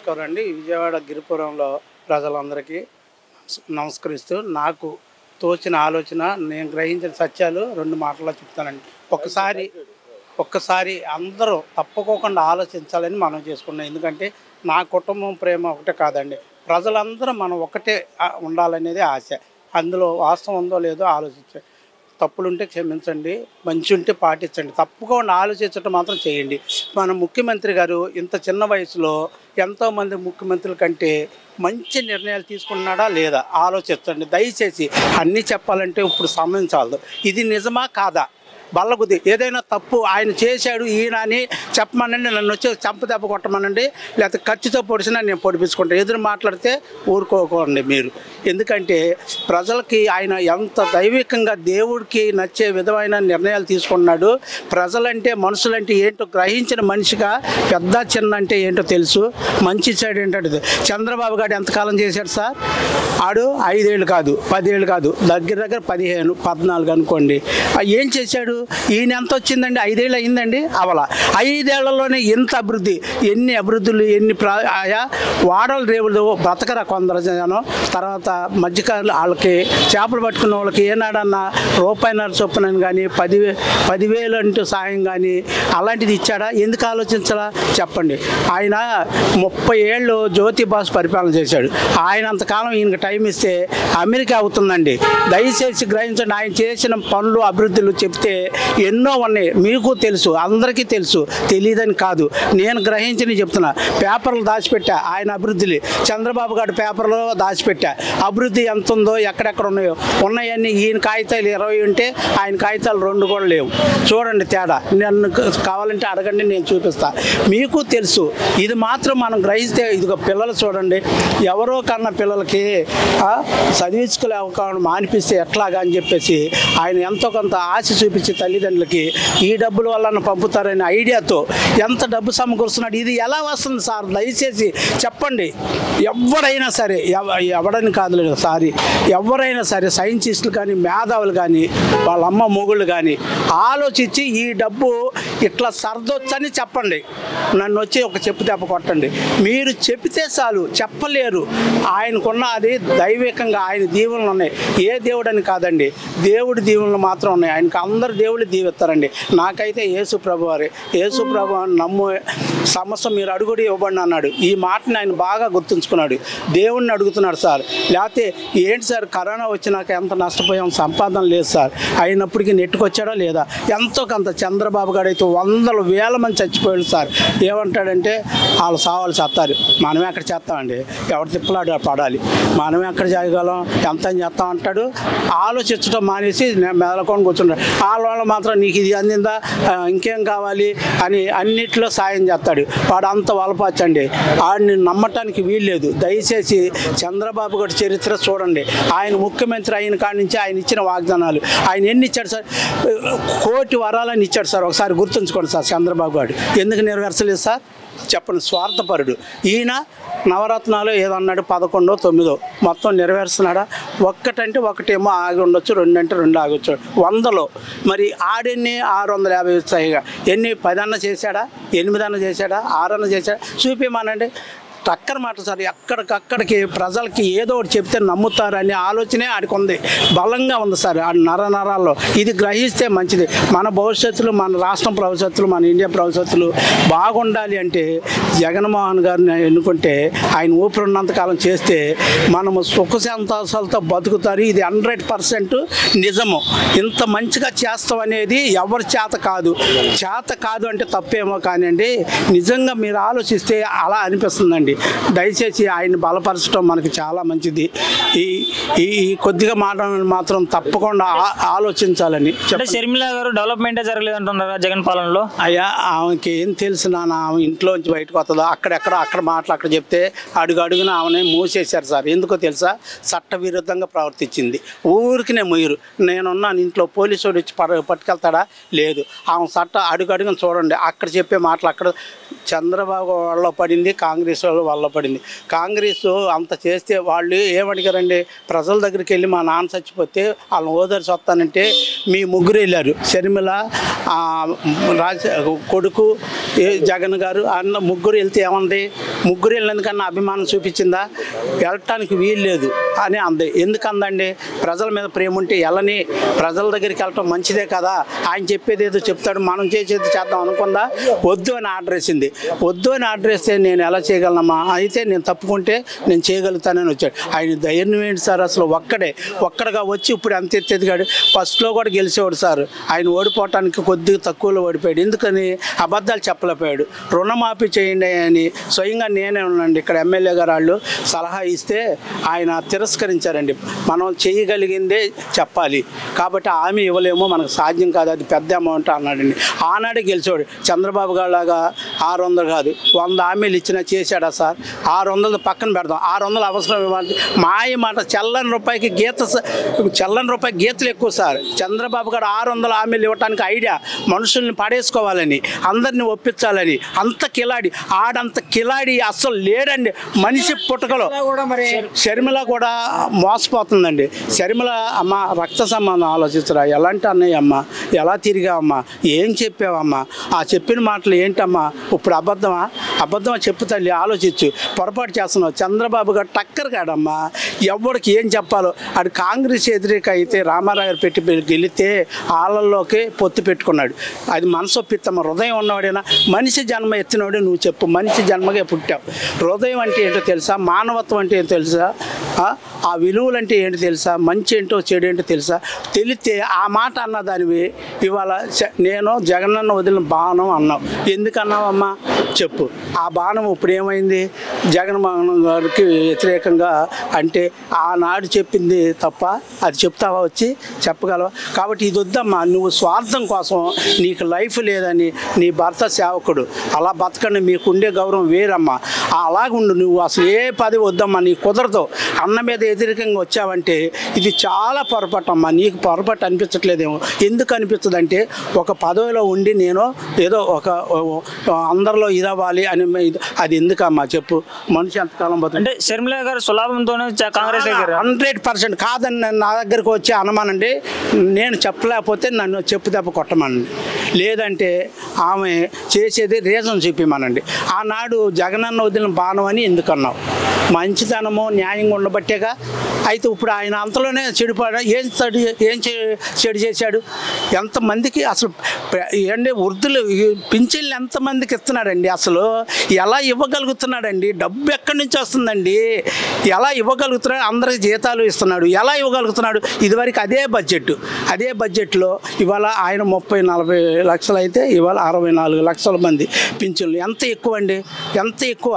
నమస్కారం అండి. విజయవాడ గిరిపురంలో ప్రజలందరికీ నమస్కరిస్తూ నాకు తోచిన ఆలోచన నేను గ్రహించిన సత్యాలు 2 మాటల్లో చెప్తానండి. ఒక్కసారి అందరూ తప్పుకోకుండా ఆలోచించాలని మనం చేసుకున్నాం. ఎందుకంటే నా కుటుంబం ప్రేమ ఒకటే కాదండి, ప్రజలందరూ మనం ఒకటే ఉండాలనేది ఆశ. అందులో వాస్తవం ఉందో లేదో ఆలోచించండి. తప్పులుంటే క్షమించండి, మంచి ఉంటే పాటించండి, తప్పుకుండా ఆలోచించడం మాత్రం చేయండి. మన ముఖ్యమంత్రి గారు ఇంత చిన్న వయసులో ఎంతోమంది ముఖ్యమంత్రుల కంటే మంచి నిర్ణయాలు తీసుకున్నాడా లేదా ఆలోచించండి దయచేసి. అన్నీ చెప్పాలంటే ఇప్పుడు సమయం చాలదు. ఇది నిజమా కాదా బల్లగుద్ది ఏదైనా తప్పు ఆయన చేశాడు ఈయన అని చెప్పమనండి, నన్ను వచ్చి చంపదెబ్బ కొట్టమనండి, లేకపోతే ఖర్చుతో పొడిచినా నేను పొడిపించుకుంటాను. ఎదురు మాట్లాడితే ఊరుకోకండి మీరు. ఎందుకంటే ప్రజలకి ఆయన ఎంత దైవికంగా దేవుడికి నచ్చే విధమైన నిర్ణయాలు తీసుకున్నాడు. ప్రజలంటే మనుషులంటే ఏంటో గ్రహించిన మనిషిగా పెద్ద చిన్న అంటే ఏంటో తెలుసు. మంచి సైడ్ ఏంటంటే చంద్రబాబు గారు ఎంతకాలం చేశాడు సార్? ఆడు 5 ఏళ్ళు కాదు 10 ఏళ్ళు కాదు, దగ్గర 15, 14 అనుకోండి. ఏం చేశాడు? ఈయన ఎంత వచ్చిందండి? 5 ఏళ్ళు అయిందండి అవలా. 5 ఏళ్లలోనే ఎంత అభివృద్ధి, ఎన్ని అభివృద్ధులు, ఎన్ని ఆయా వాడలు రేవులు బ్రతకరా కొందరు జనం. తర్వాత మధ్యకారులు వాళ్ళకి చేపలు పట్టుకున్న వాళ్ళకి ఏనాడన్నా రూపాయిన్నర చొప్పునని కానీ 10,000 అంటూ సాయం కానీ అలాంటిది ఇచ్చాడా? ఎందుకు ఆలోచించాలా చెప్పండి. ఆయన 30 ఏళ్ళు జ్యోతి బాస్ పరిపాలన చేశాడు. ఆయన అంతకాలం ఈయనకి టైం ఇస్తే అమెరికా అవుతుందండి. దయచేసి గ్రహించండి. ఆయన చేసిన పనులు అభివృద్ధులు చెప్తే ఎన్నో ఉన్నాయి, మీకు తెలుసు, అందరికీ తెలుసు, తెలియదని కాదు. నేను గ్రహించి చెప్తున్నా. పేపర్లు దాచిపెట్టా ఆయన అభివృద్ధులు, చంద్రబాబు గారి పేపర్లో దాచిపెట్టా. అభివృద్ధి ఎంత ఉందో ఎక్కడెక్కడ ఉన్నాయన్నీ ఈయన కాగితాలు 20 ఉంటే ఆయన కాగితాలు 2 కూడా లేవు. చూడండి తేడా. నన్ను కావాలంటే అడగండి, నేను చూపిస్తా. మీకు తెలుసు. ఇది మాత్రం మనం గ్రహిస్తే ఇదిగో పిల్లలు చూడండి, ఎవరో కన్నా పిల్లలకి చదివించుకునే అవకాశం మానిపిస్తే ఎట్లాగా అని చెప్పేసి ఆయన ఎంతో కొంత ఆశ చూపించి తల్లిదండ్రులకి ఈ డబ్బుల వల్ల పంపుతారనే ఐడియాతో ఎంత డబ్బు సమకూరుస్తున్నాడు. ఇది ఎలా వస్తుంది సార్? దయచేసి చెప్పండి. ఎవరైనా సరే, ఎవడని కాదులేదు సారీ, ఎవరైనా సరే సైంటిస్టులు కానీ మేధావులు కానీ వాళ్ళ అమ్మ మొగుళ్ళు కానీ ఆలోచించి ఈ డబ్బు ఇట్లా సర్దొచ్చని చెప్పండి. నన్ను వచ్చి ఒక చెప్పు దెబ్బ కొట్టండి. మీరు చెప్తే చాలు, చెప్పలేరు. ఆయనకున్న అది దైవికంగా ఆయన దీవెనలు ఉన్నాయి. ఏ దేవుడు అని కాదండి, దేవుడి దీవెనలు మాత్రం ఉన్నాయి. ఆయనకు అందరు దేవుళ్ళు దీవిస్తారండి. నాకైతే యేసు ప్రభు వారే, యేసు ప్రభు నమ్ము సమస్య మీరు అడుగుడి ఇవ్వబడి అన్నాడు. ఈ మాటని ఆయన బాగా గుర్తుంచుకున్నాడు. దేవుణ్ణి అడుగుతున్నాడు సార్. లేకపోతే ఏంటి సార్ కరోనా వచ్చినాక ఎంత నష్టపోయాం, సంపాదన లేదు సార్. అయినప్పటికీ నెట్టుకొచ్చాడా లేదా? ఎంతో కొంత. చంద్రబాబు గారు అయితే 100,000 మంది చచ్చిపోయాడు సార్. ఏమంటాడంటే వాళ్ళు సావాలు చేస్తారు, మనమే ఎక్కడ చేస్తామండి, ఎవరు తిప్పలాడు పడాలి, మనమే ఎక్కడ చేయగలం, ఎంత అని చేస్తాం అంటాడు. ఆలోచించడం మానేసి మెదలకొని కూర్చుంటాడు. వాళ్ళు మాత్రం నీకు ఇది అందిందా, ఇంకేం కావాలి అని అన్నిట్లో సాయం చేస్తాడు. వాడు అంత వలపచ్చండి, వాడిని నమ్మటానికి వీల్లేదు. దయచేసి చంద్రబాబు గారి చరిత్ర చూడండి. ఆయన ముఖ్యమంత్రి అయిన కాడి నుంచి ఆయన ఇచ్చిన వాగ్దానాలు ఆయన ఎన్ని ఇచ్చాడు సార్? 1 కోటి వరాలని ఇచ్చాడు సార్. ఒకసారి గుర్తుంచుకోండి సార్. చంద్రబాబు గారు ఎందుకు నెరవేర్చలేదు సార్ చెప్పండి? స్వార్థపరుడు. ఈయన నవరత్నాలు ఏదన్నాడు 11, 9 మొత్తం నెరవేరుస్తున్నాడా? ఒక్కటంటే ఒకటేమో ఆగి ఉండొచ్చు, 2 అంటే 2 ఆగొచ్చు. 100లో మరి ఆడెన్ని 650 వచ్చాయిగా. ఎన్ని 10 అన్న చేశాడా, 8 అన్న చేశాడా, 6 అన్న చేశాడా? చూపిమానండి. టక్కర మాట సార్. ఎక్కడికక్కడికి ప్రజలకి ఏదో ఒకటి చెప్తే నమ్ముతారనే ఆలోచనే ఆడికి ఉంది, బలంగా ఉంది సార్ ఆ నరాల్లో. ఇది గ్రహిస్తే మంచిది. మన భవిష్యత్తులు, మన రాష్ట్రం భవిష్యత్తులు, మన ఇండియా భవిష్యత్తులు బాగుండాలి అంటే జగన్మోహన్ గారిని ఎన్నుకుంటే ఆయన ఊపిరిన్నంతకాలం చేస్తే మనము సుఖ సంతోషాలతో బతుకుతారు. ఇది 100% నిజము. ఇంత మంచిగా చేస్తాం అనేది ఎవరి చేత కాదు అంటే తప్పేమో కానివ్వండి. నిజంగా మీరు ఆలోచిస్తే అలా అనిపిస్తుందండి. దయచేసి ఆయన్ని బలపరచడం మనకి చాలా మంచిది. ఈ కొద్దిగా మాటలు మాత్రం తప్పకుండా ఆలోచించాలని. షర్మిల గారు డెవలప్మెంటే జరగలేదు అంటున్నారా జగన్ పాలనలో? అయ్యా ఆమెకి ఏం తెలుసు నాన్న, ఆమె ఇంట్లోంచి బయటకు వస్తుందో అక్కడ మాటలు అక్కడ చెప్తే అడుగున ఆమెనే మూసేశారు సార్. ఎందుకో తెలుసా? చట్టవిరుద్ధంగా ప్రవర్తించింది. ఊరికినే ముయ్యరు. నేనున్నాను ఇంట్లో, పోలీసు వాడు వచ్చి పట్టుకెళ్తాడా? లేదు. ఆమె చట్ట అడుగున చూడండి. అక్కడ చెప్పే మాటలు అక్కడ చంద్రబాబు వాళ్ళలో పడింది, కాంగ్రెస్ వాళ్ళు వల్ల పడింది. కాంగ్రెస్ అంత చేస్తే వాళ్ళు ఏమడిగారండి, ప్రజల దగ్గరికి వెళ్ళి మా నాన్న చచ్చిపోతే వాళ్ళని ఓదార్చి వస్తానంటే మీ ముగ్గురు వెళ్ళారు. షర్మిల, కొడుకు జగన్ గారు అన్న ముగ్గురు వెళ్తే ఏమంది, ముగ్గురు వెళ్ళినందుకన్నా అభిమానం చూపించిందా? వెళ్ళటానికి వీలు లేదు అని అంది. ఎందుకు అందండి? ప్రజల మీద ప్రేమ ఉంటే వెళ్ళని, ప్రజల దగ్గరికి వెళ్ళటం మంచిదే కదా, ఆయన చెప్పేది ఏదో చెప్తాడు, మనం చేసేది చేద్దాం అనుకుందా? వద్దు అని ఆర్డర్ వేసింది. వద్దు అని ఆర్డర్ వేస్తే నేను ఎలా చేయగలనమ్మా, అయితే నేను తప్పుకుంటే నేను చేయగలుగుతానని వచ్చాడు. ఆయన ధైర్యం ఏంటి సార్? అసలు ఒక్కడగా వచ్చి ఇప్పుడు అంత ఎత్తేదిగాడు. ఫస్ట్లో కూడా గెలిచేవాడు సార్. ఆయన ఓడిపోవటానికి కొద్దిగా తక్కువలో ఓడిపోయాడు. ఎందుకని? అబద్ధాలు చెప్పలేకపోయాడు. రుణమాఫీ చేయండి అని స్వయంగా నేనే ఉన్నాండి, ఇక్కడ ఎమ్మెల్యే గారు వాళ్ళు సలహా ఇస్తే ఆయన తిరస్కరించారండి. మనం చేయగలిగిందే చెప్పాలి కాబట్టి హామీ ఇవ్వలేమో, మనకు సాధ్యం కాదు, అది పెద్ద అమౌంట్ అన్నాడండి. ఆనాడే గెలిచాడు. చంద్రబాబు గారిలాగా 600 కాదు 100 హామీలు ఇచ్చినా చేశాడా సార్? 600 పక్కన పెడదాం, 600 అవసరం ఇవ్వాలి. మాయ మాట చెల్లని రూపాయికి గీతలు ఎక్కువ సార్. చంద్రబాబు గారు 600 హామీలు ఇవ్వడానికి ఐడియా మనుషుల్ని పడేసుకోవాలని, అందరినీ ఒప్పించాలని. అంత కిలాడి, ఆడంత కిలాడి అస్సలు లేడండి మనిషి పుట్టకలో. షర్మిల కూడా మోసపోతుందండి. షర్మిల అమ్మ రక్త సంబంధం ఆలోచించరా, ఎలాంటి అన్నయ్య అమ్మ, ఎలా తిరిగావమ్మా, ఏం చెప్పావమ్మా, ఆ చెప్పిన మాటలు ఏంటమ్మా, ఇప్పుడు అబద్ధమా చెప్పు తల్లి, ఆలోచించు. పొరపాటు చేస్తున్నావు. చంద్రబాబు గారు టక్కర్ కాడమ్మా, ఎవరికి ఏం చెప్పాలో. అది కాంగ్రెస్ వ్యతిరేక అయితే రామారావు గారు పెట్టి గెలిస్తే వాళ్ళల్లోకి పొత్తు పెట్టుకున్నాడు. అది మనసొప్పిత్తమ్మ. హృదయం ఉన్నవాడైనా, మనిషి జన్మ ఎత్తినవాడే నువ్వు చెప్పు. మనిషి జన్మగా పుట్టావు. హృదయం అంటే ఏంటో తెలుసా? మానవత్వం అంటే ఏంటో తెలుసా? ఆ విలువలు అంటే ఏంటో తెలుసా? మంచి ఏంటో చెడు ఏంటో తెలుసా? తెలిస్తే ఆ మాట అన్నదానివి ఇవాళ నేను జగనన్న వదిలిన బాణం అన్నావు. ఎందుకు అన్నావమ్మా చెప్పు. ఆ బాణం ఇప్పుడు ఏమైంది? జగన్మోహన్ గారికి వ్యతిరేకంగా అంటే ఆనాడు చెప్పింది తప్ప అది చెప్తావా? వచ్చి చెప్పగలవా? కాబట్టి ఇది వద్దమ్మా. నువ్వు స్వార్థం కోసం, నీకు లైఫ్ లేదని, నీ భర్త సేవకుడు అలా బతకండి, మీకు ఉండే గౌరవం వేరమ్మా. అలాగుండు నువ్వు. అసలు ఏ పదవి వద్దమ్మా, నీకు కుదరదు. అన్న మీద వ్యతిరేకంగా వచ్చావంటే ఇది చాలా పొరపాటు అమ్మా. నీకు పొరపాటు అనిపించట్లేదేమో. ఎందుకు అనిపిస్తుంది అంటే, ఒక పదవిలో ఉండి నేను ఏదో ఒక అందరిలో ఇదవ్వాలి అని, అది ఎందుకమ్మా చెప్పు? మనిషి ఎంతకాలం బతుకు? అంటే షర్మిల గారు సులాభంతోనే కాంగ్రెస్ దగ్గర 100% కాదని నా దగ్గరికి వచ్చి అనమానండి. నేను చెప్పలేకపోతే నన్ను చెప్పు దెబ్బ కొట్టమనండి, లేదంటే ఆమె చేసేది రీజన్ చెప్పమనండి. ఆనాడు జగనన్న వదిలిన బాణం అని ఎందుకు అన్నావు? మంచితనము న్యాయంగా ఉండబట్టేగా. అయితే ఇప్పుడు ఆయన అంతలోనే చెడిపోయాడు. ఏం చెడు చేశాడు? ఎంతమందికి అసలు ఏంటి వృద్ధులు పింఛన్లు ఎంతమందికి ఇస్తున్నాడండి? అసలు ఎలా ఇవ్వగలుగుతున్నాడండి? డబ్బు ఎక్కడి నుంచి వస్తుందండి? ఎలా ఇవ్వగలుగుతున్నాడు? అందరికి జీతాలు ఇస్తున్నాడు, ఎలా ఇవ్వగలుగుతున్నాడు? ఇదివరకు అదే బడ్జెట్లో ఇవాళ ఆయన 30-40 లక్షలు అయితే ఇవాళ 64 లక్షల మంది పింఛన్లు. ఎంత ఎక్కువ అండి, ఎంత ఎక్కువ.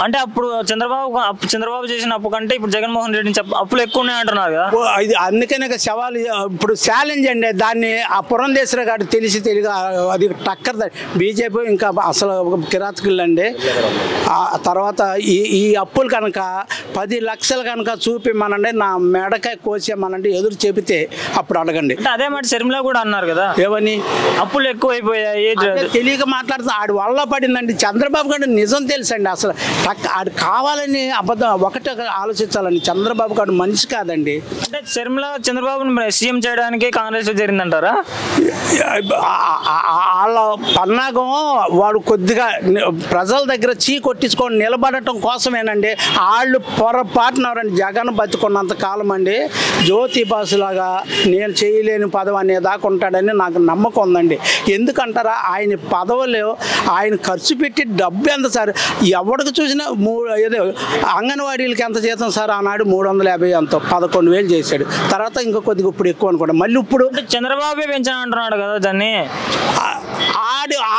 అంటే అప్పుడు చంద్రబాబు చేసిన అప్పు కంటే ఇప్పుడు జగన్మోహన్ రెడ్డి అప్పులు ఎక్కువ ఉన్నాయి అంటున్నారు కదా. ఇది అందుకనే సవాలు. ఇప్పుడు ఛాలెంజ్ అండి దాన్ని. ఆ పురంధేశ్వర గారు తెలియక అది టక్కర్. బీజేపీ ఇంకా అసలు కిరాతకులు అండి. ఆ తర్వాత ఈ అప్పులు కనుక 10 లక్షలు కనుక చూపిమనండి, నా మెడకాయ కోసేమనండి, ఎదురు చెబితే అప్పుడు అడగండి. అదే మాట షర్మిల కూడా అన్నారు కదా, ఏమని? అప్పులు ఎక్కువైపోయాయి తెలియక మాట్లాడుతున్నా. ఆడు వల్ల పడిందండి. చంద్రబాబు గారు నిజం తెలుసండి. అసలు ఆడు కావాలని అబద్ధం ఒకటే ఆలోచించాలండి. చంద్రబాబు గారు మనిషి కాదండి. అంటే షర్మిల చంద్రబాబుని సీఎం చేయడానికి కాంగ్రెస్ జరిగిందంటారా? వాళ్ళ పన్నాగం వాడు కొద్దిగా ప్రజల దగ్గర కొట్టించుకొని నిలబడటం కోసమేనండి. వాళ్ళు పొరపాటున్నారండి. జగన్ బతుకున్నంత కాలం అండి జ్యోతి బాసులాగా నేను చేయలేని పదవి అనేదాకా ఉంటాడని నాకు నమ్మకం ఉందండి. ఎందుకంటారా? ఆయన పదవులు ఆయన ఖర్చు పెట్టి డబ్బు ఎంత సార్? ఎవరికి చూసినా ఏదో అంగన్వాడీలకి ఎంత జీతం సార్? ఆనాడు 350 ఎంతో 11,000 చేశాడు. తర్వాత ఇంకా కొద్దిగా ఇప్పుడు ఎక్కువ అనుకోండి. మళ్ళీ ఇప్పుడు చంద్రబాబే పెంచాను అంటున్నాడు కదా దాన్ని.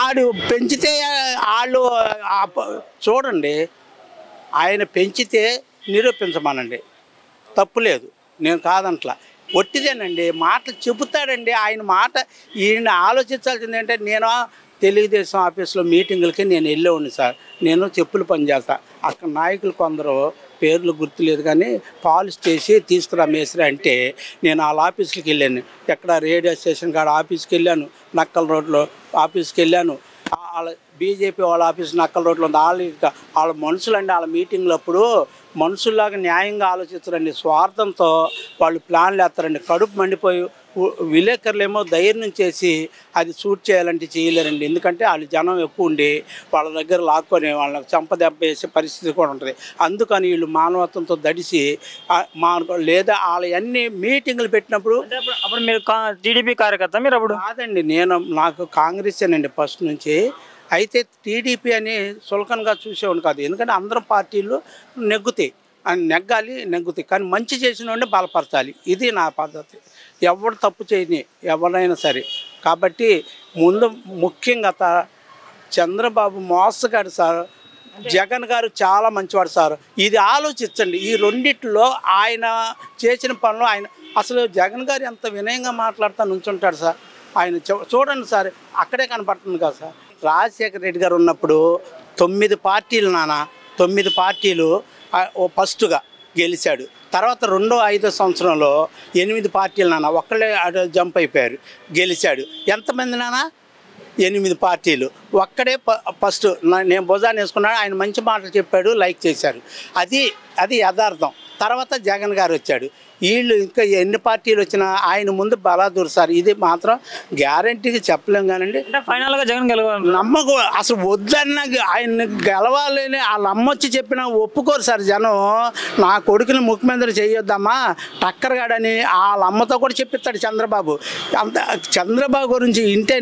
ఆడు పెంచితే వాళ్ళు చూడండి, ఆయన పెంచితే నిరూపించమనండి, తప్పులేదు, నేను కాదంట్లా. ఒట్టిదేనండి, మాటలు చెబుతాడండి. ఆయన మాట ఈయన ఆలోచించాల్సింది ఏంటంటే, నేను తెలుగుదేశం ఆఫీస్లో మీటింగులకి నేను వెళ్ళేవాడిని సార్. నేను చెప్పులు పని చేస్తా. అక్కడ నాయకులు కొందరు పేర్లు గుర్తులేదు కానీ పాలిష్ చేసి తీసుకురా మేస్త్రి అంటే నేను వాళ్ళ ఆఫీస్కి వెళ్ళాను. ఎక్కడ రేడియో స్టేషన్ కాడ ఆఫీస్కి వెళ్ళాను, నక్కల రోడ్లో ఆఫీస్కి వెళ్ళాను. వాళ్ళ బీజేపీ వాళ్ళ ఆఫీస్ నక్కల రోడ్లో ఉంది. వాళ్ళ మనుషులండి. వాళ్ళ మీటింగ్లు అప్పుడు మనుషుల్లాగా న్యాయంగా ఆలోచిస్తారండి. స్వార్థంతో వాళ్ళు ప్లాన్లు వేస్తారండి. కడుపు మండిపోయి విలేకరులేమో ధైర్యం చేసి అది షూట్ చేయాలంటే చేయలేరండి. ఎందుకంటే వాళ్ళు జనం ఎక్కువ ఉండి వాళ్ళ దగ్గర లాక్కొని వాళ్ళకి చంపదెబ్బ వేసే పరిస్థితి కూడా ఉంటుంది. అందుకని వీళ్ళు మానవత్వంతో దడిసి లేదా వాళ్ళ మీటింగ్లు పెట్టినప్పుడు అప్పుడు మీరు టీడీపీ కార్యకర్త మీరు అప్పుడు? కాదండి, నాకు కాంగ్రెసేనండి ఫస్ట్ నుంచి. అయితే టీడీపీ అని సులకనగా చూసేవాడు కాదు. ఎందుకంటే అందరం పార్టీలు నెగ్గుతాయి, నెగ్గుతాయి. కానీ మంచి చేసిన వాడిని బలపరచాలి. ఇది నా పద్ధతి. ఎవరు తప్పు చేయని ఎవరైనా సరే. కాబట్టి ముందు ముఖ్యంగా చంద్రబాబు మోసగాడు సార్, జగన్ గారు చాలా మంచివాడు సార్. ఇది ఆలోచించండి. ఈ రెండిట్లో ఆయన చేసిన పనులు అసలు జగన్ గారు ఎంత వినయంగా మాట్లాడుతూ నుంచుంటాడు సార్. ఆయన చూడండి సార్, అక్కడే కనపడుతుంది కదా సార్. రాజశేఖర రెడ్డి గారు ఉన్నప్పుడు 9 పార్టీలు 9 పార్టీలు ఫస్ట్గా గెలిచాడు. తర్వాత 2-5 సంవత్సరంలో 8 పార్టీలు ఒక్కళ్ళే జంప్ అయిపోయారు, గెలిచాడు. ఎంతమంది 8 పార్టీలు. ఒక్కడే ఫస్ట్ నేను భుజాన్ని వేసుకున్నాడు. ఆయన మంచి మాటలు చెప్పాడు, లైక్ చేశారు. అది యథార్థం. తర్వాత జగన్ గారు వచ్చాడు. వీళ్ళు ఇంకా ఎన్ని పార్టీలు వచ్చినా ఆయన ముందు బలాదూరు సార్. ఇది మాత్రం గ్యారంటీగా చెప్పలేం. కానండి ఫైనల్గా జగన్ గెలవాలి నమ్మకం. అసలు వద్దన్న ఆయన గెలవాలని వాళ్ళ అమ్మ వచ్చి చెప్పినా ఒప్పుకోరు సార్ జనం. నా కొడుకుని ముఖ్యమంత్రి చేయొద్దమ్మా టక్కరగాడని వాళ్ళ అమ్మతో కూడా చెప్పిస్తాడు చంద్రబాబు. చంద్రబాబు గురించి ఇంటే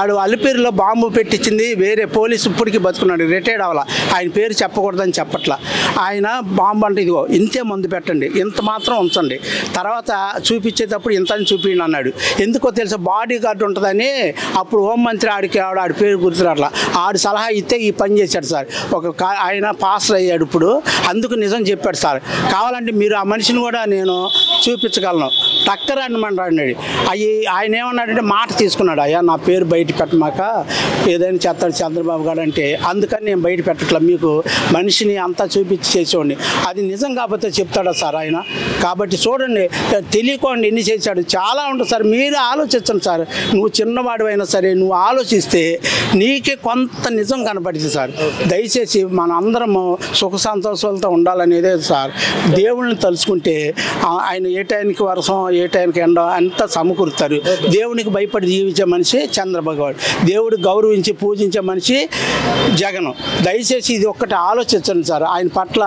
ఆడు అలిపిరిలో బాంబు పెట్టించింది వేరే పోలీసు, ఇప్పటికీ బతుకున్నాడు, రిటైర్డ్ అవ్వాల. ఆయన పేరు చెప్పకూడదని చెప్పట్లా. ఆయన బాంబు అంటే ఇదిగో ఇంతే మందు పెట్టండి, ఇంత మాత్రం ఉంచండి, తర్వాత చూపించేటప్పుడు ఇంత అని చూపించండి అన్నాడు. ఎందుకో తెలుసా, బాడీ గార్డ్ ఉంటుందని. అప్పుడు హోంమంత్రి ఆడి పేరు గుర్తురాట్లా. ఆడు సలహా ఇస్తే ఈ పని చేశాడు సార్. ఆయన పాస్టర్ అయ్యాడు ఇప్పుడు. అందుకు నిజం చెప్పాడు సార్. కావాలంటే మీరు ఆ మనిషిని కూడా నేను చూపించగలను. టక్కర్ అనమన్నాడు. ఆయన ఏమన్నాడంటే మాట తీసుకున్నాడు. అయ్యా నా పేరు బయట పెట్టమాక, ఏదైనా చేస్తాడు చంద్రబాబు గారు అంటే. అందుకని నేను బయట పెట్టట్లా, మీకు మనిషిని అంతా చూపించి చేసేవాడిని. అది నిజం కాకపోతే చెప్తాడా సార్ ఆయన? కాబట్టి చూడండి, తెలియకోండి ఎన్ని చేశాడు. చాలా ఉంటుంది సార్. మీరు ఆలోచించండి సార్. నువ్వు చిన్నవాడు అయినా సరే నువ్వు ఆలోచిస్తే నీకే కొంత నిజం కనపడుతుంది సార్. దయచేసి మన అందరము సుఖ సంతోషాలతో ఉండాలనేదే సార్. దేవుళ్ళని తలుచుకుంటే ఆయన ఏ టైంకి వర్షం, ఏ టైంకి ఎండ అంతా సమకూరుతారు. దేవునికి భయపడి జీవించే మనిషి చంద్రబాబు. దేవుడు గౌరవించి పూజించే మనిషి జగన్. దయచేసి ఇది ఒక్కటి ఆలోచించండి సార్. ఆయన పట్ల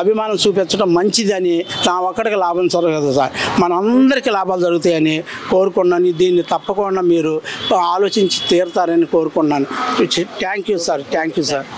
అభిమానం చూపించడం మంచిదని నా ఒక్కడికి లాభం జరగదు సార్. మనందరికీ లాభాలు జరుగుతాయని కోరుకున్నాను. దీన్ని తప్పకుండా మీరు ఆలోచించి తీరుతారని కోరుకున్నాను. Thank you sir.